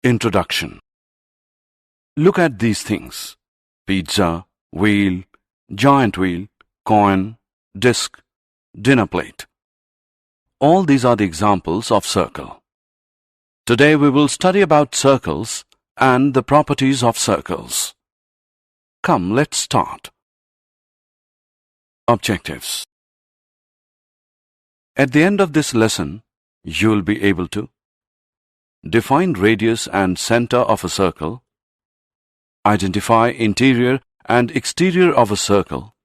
Introduction. Look at these things: pizza, wheel, giant wheel, coin, disc, dinner plate. All these are the examples of circle. Today we will study about circles and the properties of circles. Come, let's start. Objectives. At the end of this lesson, you will be able to define radius and center of a circle, identify interior and exterior of a circle,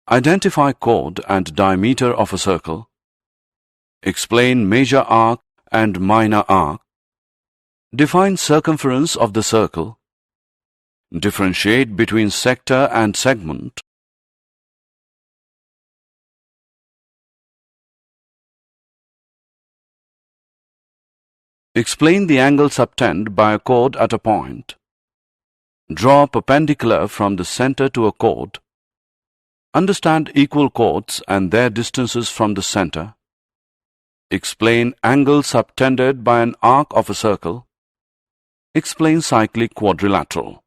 identify chord and diameter of a circle, explain major arc and minor arc, define circumference of the circle, differentiate between sector and segment, explain the angle subtended by a chord at a point, draw perpendicular from the center to a chord, understand equal chords and their distances from the center, explain angle subtended by an arc of a circle, explain cyclic quadrilateral.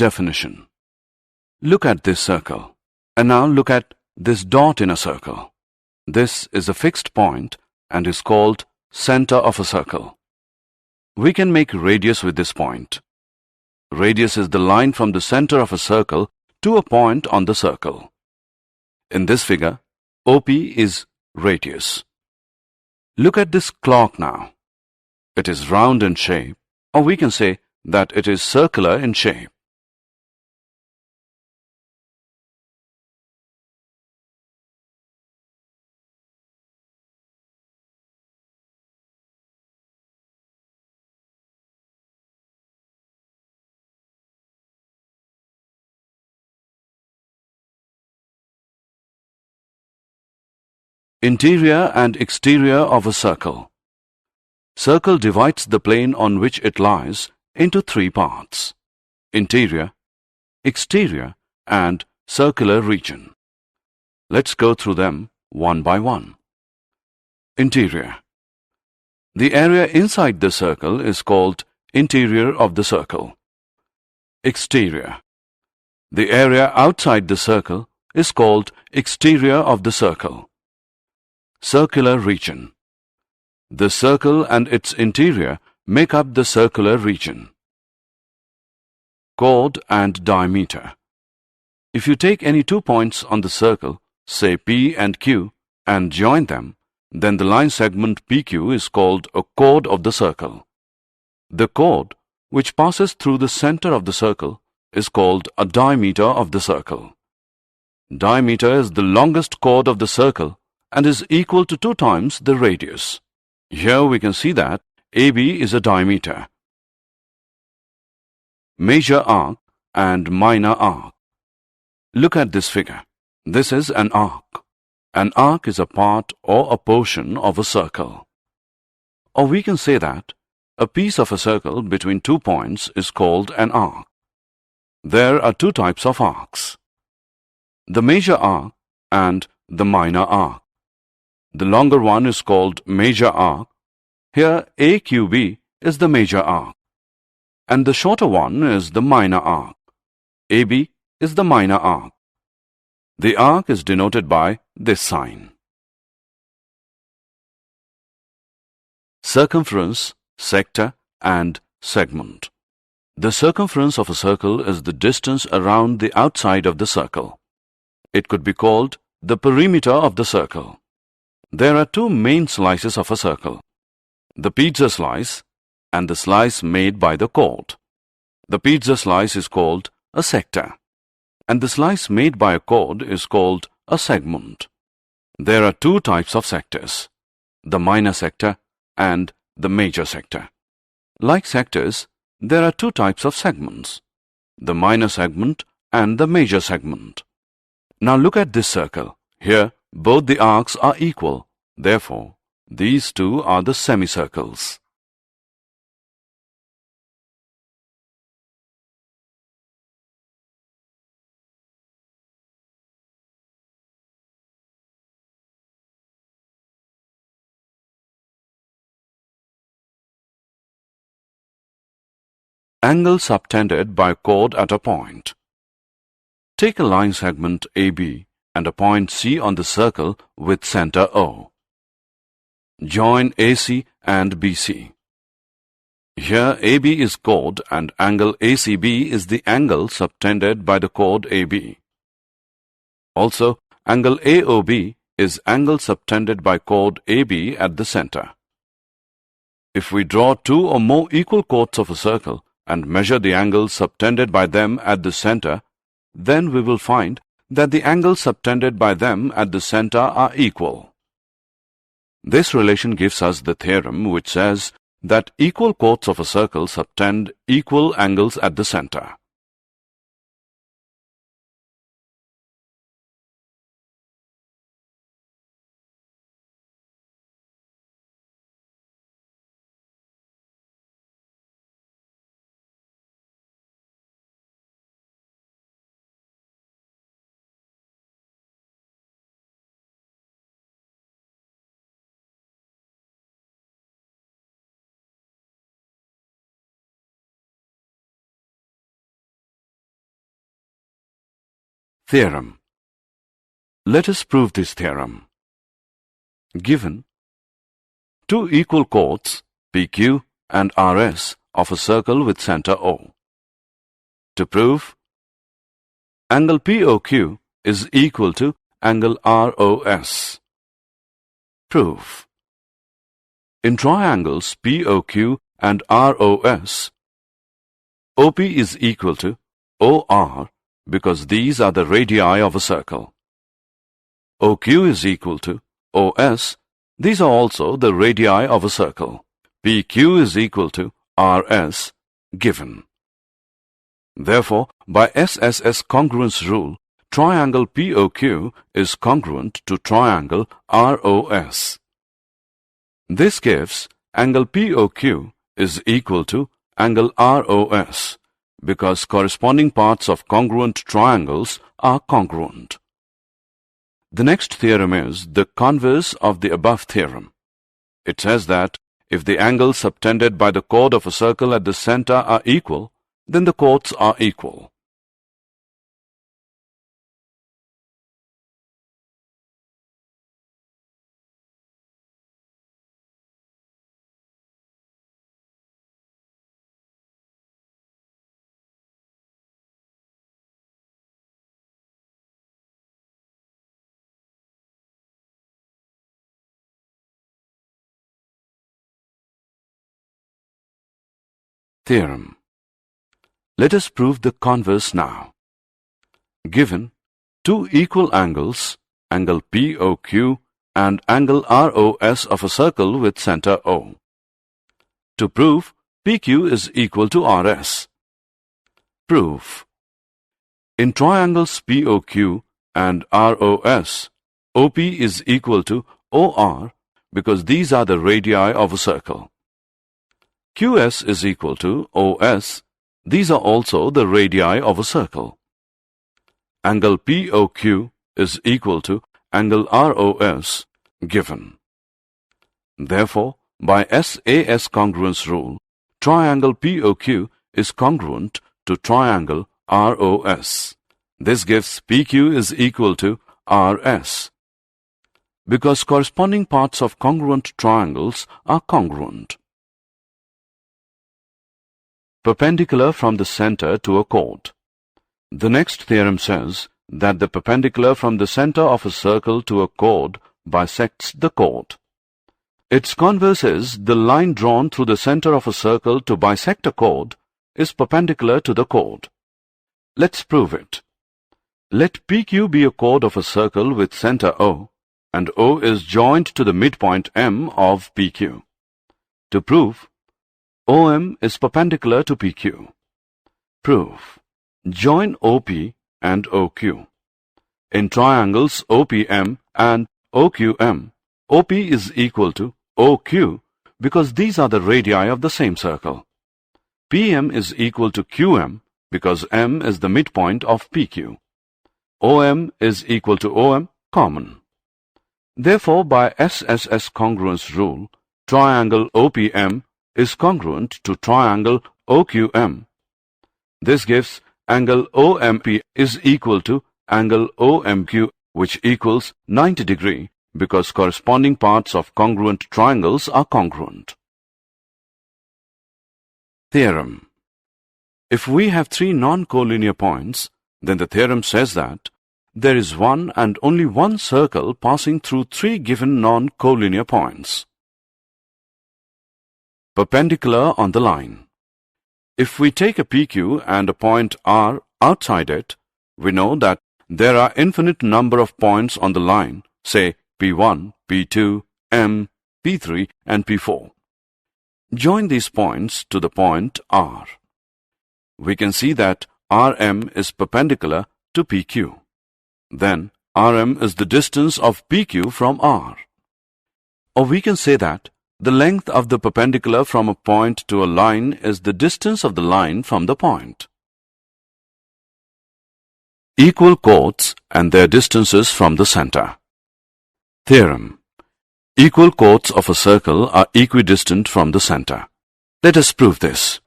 Definition. Look at this circle, and now look at this dot in a circle. This is a fixed point and is called center of a circle. We can make radius with this point. Radius is the line from the center of a circle to a point on the circle. In this figure, OP is radius. Look at this clock now. It is round in shape, or we can say that it is circular in shape. Interior and exterior of a circle. Circle divides the plane on which it lies into three parts: interior, exterior, and circular region. Let's go through them one by one. Interior. The area inside the circle is called interior of the circle. Exterior. The area outside the circle is called exterior of the circle. Circular region. The circle and its interior make up the circular region. Chord and diameter. If you take any 2 points on the circle, say P and Q, and join them, then the line segment PQ is called a chord of the circle. The chord, which passes through the center of the circle, is called a diameter of the circle. Diameter is the longest chord of the circle and is equal to 2 times the radius. Here we can see that AB is a diameter. Major arc and minor arc. Look at this figure. This is an arc. An arc is a part or a portion of a circle. Or we can say that a piece of a circle between 2 points is called an arc. There are 2 types of arcs: the major arc and the minor arc. The longer one is called major arc. Here AQB is the major arc, and the shorter one is the minor arc. AB is the minor arc. The arc is denoted by this sign. Circumference, sector, and segment. The circumference of a circle is the distance around the outside of the circle. It could be called the perimeter of the circle. There are 2 main slices of a circle: the pizza slice and the slice made by the chord. The pizza slice is called a sector, and the slice made by a chord is called a segment. There are 2 types of sectors: the minor sector and the major sector. Like sectors, there are 2 types of segments: the minor segment and the major segment. Now look at this circle. Here, both the arcs are equal. Therefore, these 2 are the semicircles. Angle subtended by chord at a point. Take a line segment AB and a point C on the circle with center O. Join AC and BC. Here AB is chord and angle ACB is the angle subtended by the chord AB. Also, angle AOB is angle subtended by chord AB at the center. If we draw two or more equal chords of a circle and measure the angles subtended by them at the center, then we will find that the angles subtended by them at the center are equal. This relation gives us the theorem which says that equal chords of a circle subtend equal angles at the center. Theorem. Let us prove this theorem. Given two equal chords PQ and RS of a circle with center O. To prove, angle POQ is equal to angle ROS. Proof. In triangles POQ and ROS, OP is equal to OR because these are the radii of a circle. OQ is equal to OS. These are also the radii of a circle. PQ is equal to RS given. Therefore, by SSS congruence rule, triangle POQ is congruent to triangle ROS. This gives angle POQ is equal to angle ROS because corresponding parts of congruent triangles are congruent. The next theorem is the converse of the above theorem. It says that if the angles subtended by the chord of a circle at the center are equal, then the chords are equal. Theorem. Let us prove the converse now. Given two equal angles, angle POQ and angle ROS of a circle with center O. To prove, PQ is equal to RS. Proof. In triangles POQ and ROS, OP is equal to OR because these are the radii of a circle. QS is equal to OS. These are also the radii of a circle. Angle POQ is equal to angle ROS given. Therefore, by SAS congruence rule, triangle POQ is congruent to triangle ROS. This gives PQ is equal to RS. Because corresponding parts of congruent triangles are congruent. Perpendicular from the center to a chord. The next theorem says that the perpendicular from the center of a circle to a chord bisects the chord. Its converse is the line drawn through the center of a circle to bisect a chord is perpendicular to the chord. Let's prove it. Let PQ be a chord of a circle with center O, and O is joined to the midpoint M of PQ. To prove, OM is perpendicular to PQ. Proof. Join OP and OQ. In triangles OPM and OQM, OP is equal to OQ because these are the radii of the same circle. PM is equal to QM because M is the midpoint of PQ. OM is equal to OM common. Therefore, by SSS congruence rule, triangle OPM is congruent to triangle OQM This gives angle OMP is equal to angle OMQ, which equals 90 degree, because corresponding parts of congruent triangles are congruent. Theorem. If we have three non-collinear points, then the theorem says that there is one and only one circle passing through three given non-collinear points. Perpendicular on the line. If we take a PQ and a point R outside it, we know that there are infinite number of points on the line, say P1, P2, M, P3 and P4. Join these points to the point R. We can see that RM is perpendicular to PQ. Then RM is the distance of PQ from R. Or we can say that the length of the perpendicular from a point to a line is the distance of the line from the point. Equal chords and their distances from the center. Theorem. Equal chords of a circle are equidistant from the center. Let us prove this.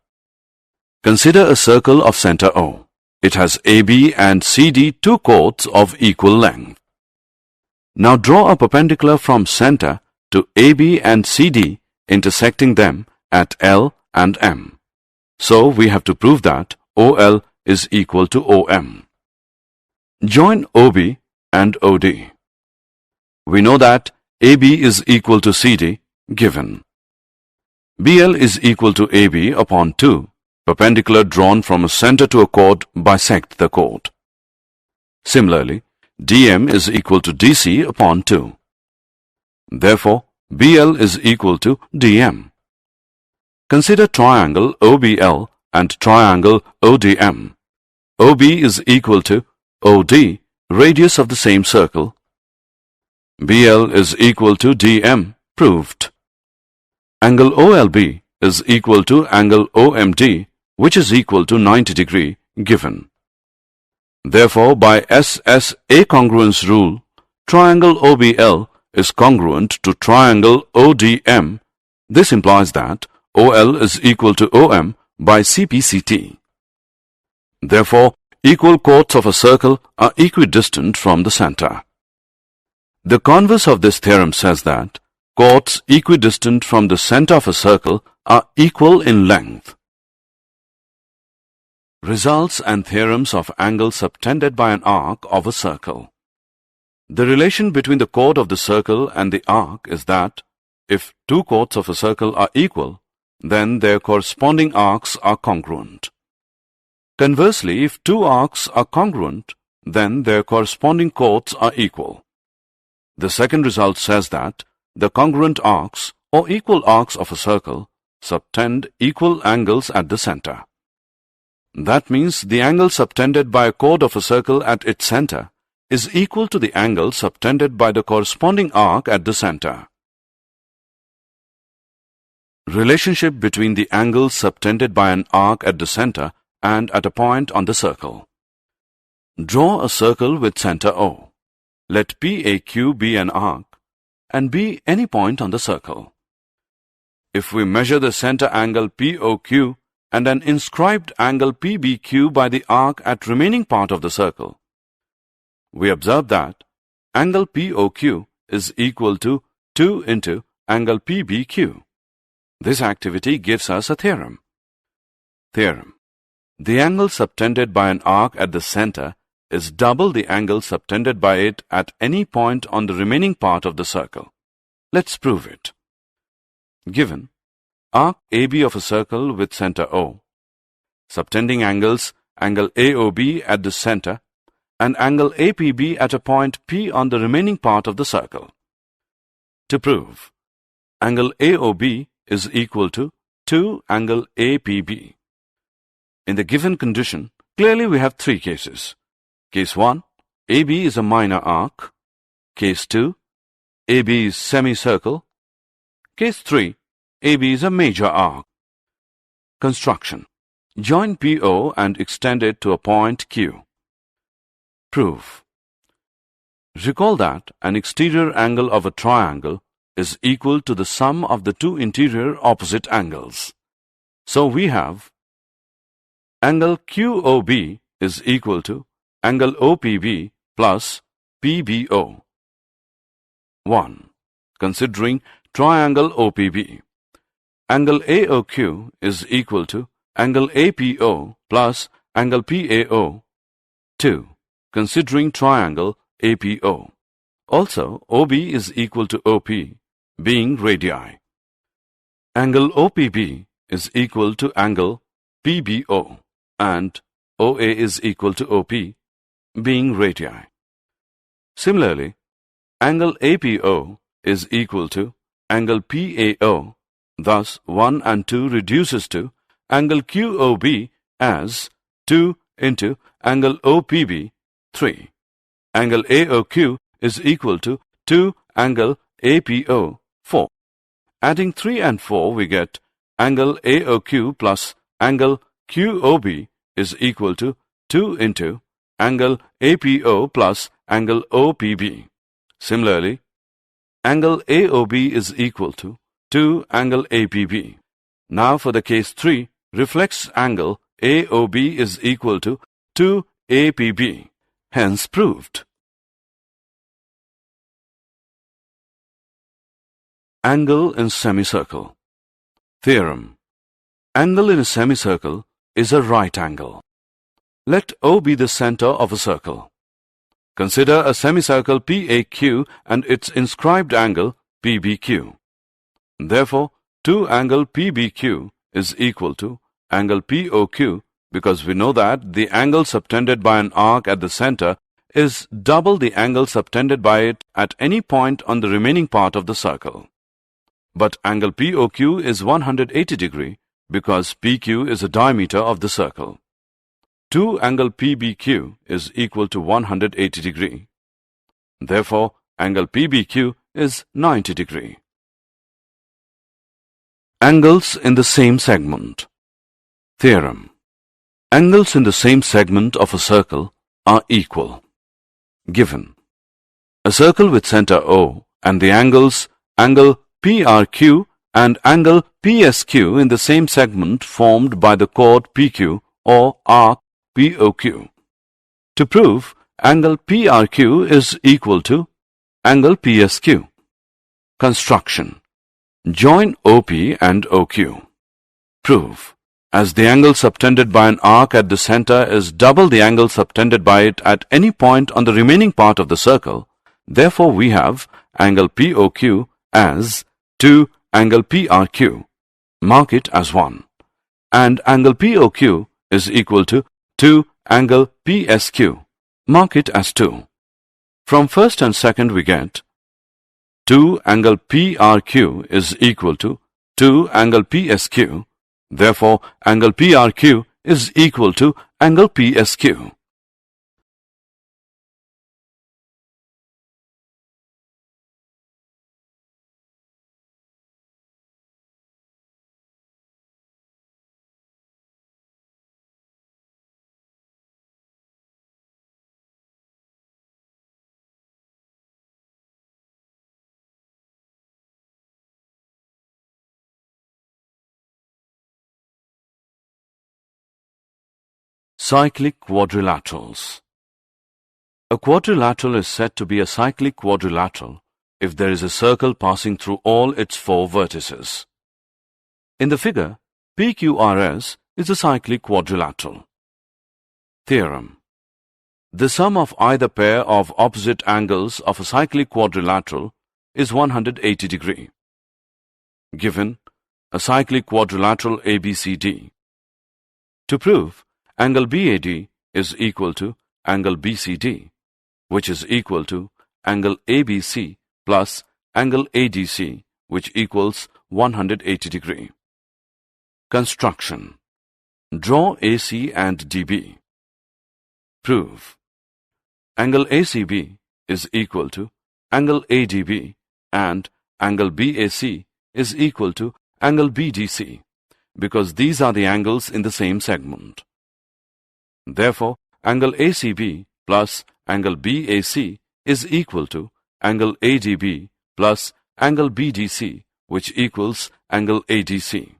Consider a circle of center O. It has AB and CD two chords of equal length. Now draw a perpendicular from center to AB and CD, intersecting them at L and M. So we have to prove that OL is equal to OM. Join OB and OD. We know that AB is equal to CD, given. BL is equal to AB upon 2. Perpendicular drawn from a center to a chord bisect the chord. Similarly, DM is equal to DC upon 2. Therefore, BL is equal to DM. Consider triangle OBL and triangle ODM. OB is equal to OD, radius of the same circle. BL is equal to DM, proved. Angle OLB is equal to angle OMD, which is equal to 90 degree, given. Therefore, by SSA congruence rule, triangle OBL is congruent to triangle ODM. This implies that OL is equal to OM by CPCT. Therefore, equal chords of a circle are equidistant from the center. The converse of this theorem says that chords equidistant from the center of a circle are equal in length. Results and theorems of angles subtended by an arc of a circle. The relation between the chord of the circle and the arc is that if two chords of a circle are equal, then their corresponding arcs are congruent. Conversely, if two arcs are congruent, then their corresponding chords are equal. The second result says that the congruent arcs or equal arcs of a circle subtend equal angles at the center. That means the angle subtended by a chord of a circle at its center is equal to the angle subtended by the corresponding arc at the center. Relationship between the angles subtended by an arc at the center and at a point on the circle. Draw a circle with center O. Let PAQ be an arc and be any point on the circle. If we measure the center angle POQ and an inscribed angle PBQ by the arc at remaining part of the circle, we observe that angle POQ is equal to 2 into angle PBQ. This activity gives us a theorem. Theorem. The angle subtended by an arc at the center is double the angle subtended by it at any point on the remaining part of the circle. Let's prove it. Given arc AB of a circle with center O, subtending angles angle AOB at the center and angle APB at a point P on the remaining part of the circle. To prove, angle AOB is equal to 2 angle APB. In the given condition, clearly we have three cases. Case 1, AB is a minor arc. Case 2, AB is semicircle. Case 3, AB is a major arc. Construction. Join PO and extend it to a point Q. Proof. Recall that an exterior angle of a triangle is equal to the sum of the two interior opposite angles. So we have Angle QOB is equal to angle OPB plus PBO. 1. Considering triangle OPB. Angle AOQ is equal to angle APO plus angle PAO. 2. Considering triangle APO. Also, OB is equal to OP, being radii. Angle OPB is equal to angle PBO and OA is equal to OP, being radii. Similarly, angle APO is equal to angle PAO, thus 1 and 2 reduces to angle QOB as 2 into angle OPB, 3. Angle AOQ is equal to 2 angle APO, 4. Adding 3 and 4 we get angle AOQ plus angle QOB is equal to 2 into angle APO plus angle OPB. Similarly, angle AOB is equal to 2 angle APB. Now for the case 3, reflex angle AOB is equal to 2 APB, hence proved. Angle in semicircle. Theorem. Angle in a semicircle is a right angle. Let O be the center of a circle. Consider a semicircle PAQ and its inscribed angle PBQ. Therefore, 2 angle PBQ is equal to angle POQ because we know that the angle subtended by an arc at the center is double the angle subtended by it at any point on the remaining part of the circle. But angle POQ is 180 degree because PQ is the diameter of the circle. 2 angle PBQ is equal to 180 degree. Therefore, angle PBQ is 90 degree. Angles in the same segment. Theorem. Angles in the same segment of a circle are equal. Given a circle with center O and the angles angle PRQ and angle PSQ in the same segment formed by the chord PQ or arc POQ. To prove, angle PRQ is equal to angle PSQ. Construction. Join OP and OQ. Prove. As the angle subtended by an arc at the center is double the angle subtended by it at any point on the remaining part of the circle, therefore we have angle POQ as 2 angle PRQ. Mark it as 1. And angle POQ is equal to 2 angle PSQ. Mark it as 2. From first and second we get 2 angle PRQ is equal to 2 angle PSQ. Therefore, angle PRQ is equal to angle PSQ. Cyclic quadrilaterals. A quadrilateral is said to be a cyclic quadrilateral if there is a circle passing through all its 4 vertices. In the figure, PQRS is a cyclic quadrilateral. Theorem. The sum of either pair of opposite angles of a cyclic quadrilateral is 180 degree. Given a cyclic quadrilateral ABCD. To prove, angle BAD is equal to angle BCD, which is equal to angle ABC plus angle ADC, which equals 180 degree. Construction. Draw AC and DB. Prove. Angle ACB is equal to angle ADB and angle BAC is equal to angle BDC because these are the angles in the same segment. Therefore, angle ACB plus angle BAC is equal to angle ADB plus angle BDC, which equals angle ADC.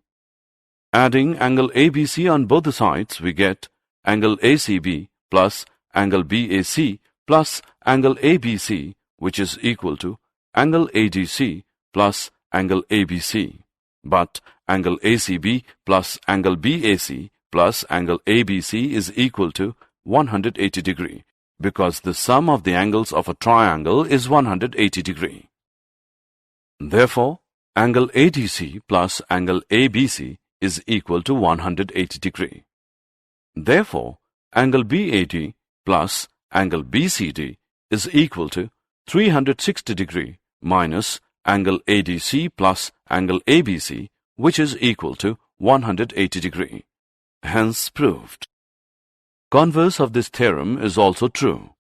Adding angle ABC on both the sides, we get angle ACB plus angle BAC plus angle ABC, which is equal to angle ADC plus angle ABC. But angle ACB plus angle BAC plus angle ABC is equal to 180 degree, because the sum of the angles of a triangle is 180 degree. Therefore, angle ADC plus angle ABC is equal to 180 degree. Therefore, angle BAD plus angle BCD is equal to 360 degree minus angle ADC plus angle ABC, which is equal to 180 degree. Hence proved. Converse of this theorem is also true.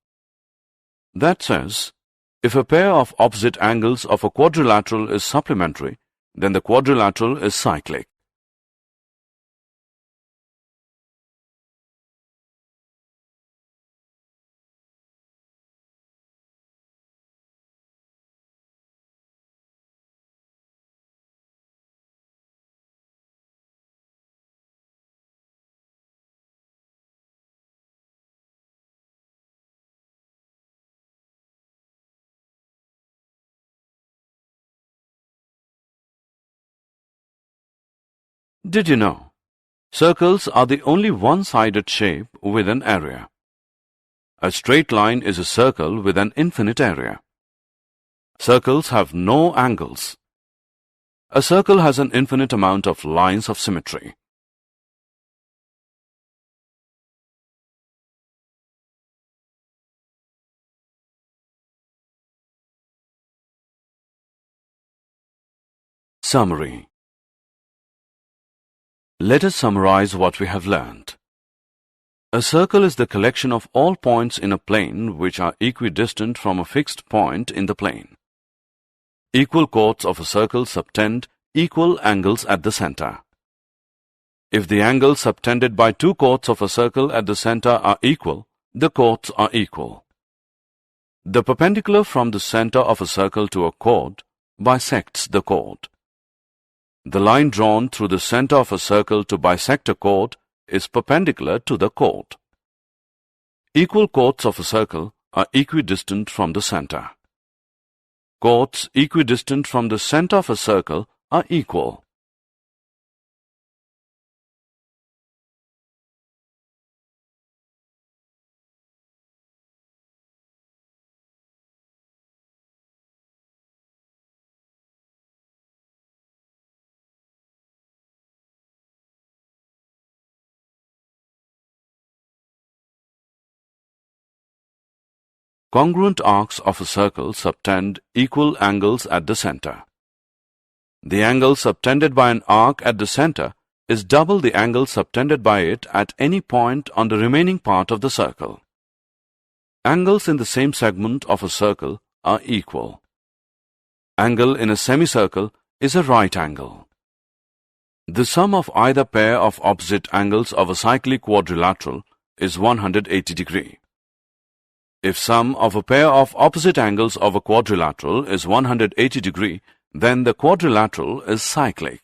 That says, if a pair of opposite angles of a quadrilateral is supplementary, then the quadrilateral is cyclic. Did you know? Circles are the only one-sided shape with an area. A straight line is a circle with an infinite area. Circles have no angles. A circle has an infinite amount of lines of symmetry. Summary. Let us summarize what we have learned. A circle is the collection of all points in a plane which are equidistant from a fixed point in the plane. Equal chords of a circle subtend equal angles at the center. If the angles subtended by two chords of a circle at the center are equal, the chords are equal. The perpendicular from the center of a circle to a chord bisects the chord. The line drawn through the center of a circle to bisect a chord is perpendicular to the chord. Equal chords of a circle are equidistant from the center. Chords equidistant from the center of a circle are equal. Congruent arcs of a circle subtend equal angles at the center. The angle subtended by an arc at the center is double the angle subtended by it at any point on the remaining part of the circle. Angles in the same segment of a circle are equal. Angle in a semicircle is a right angle. The sum of either pair of opposite angles of a cyclic quadrilateral is 180 degree. If sum of a pair of opposite angles of a quadrilateral is 180 degree, then the quadrilateral is cyclic.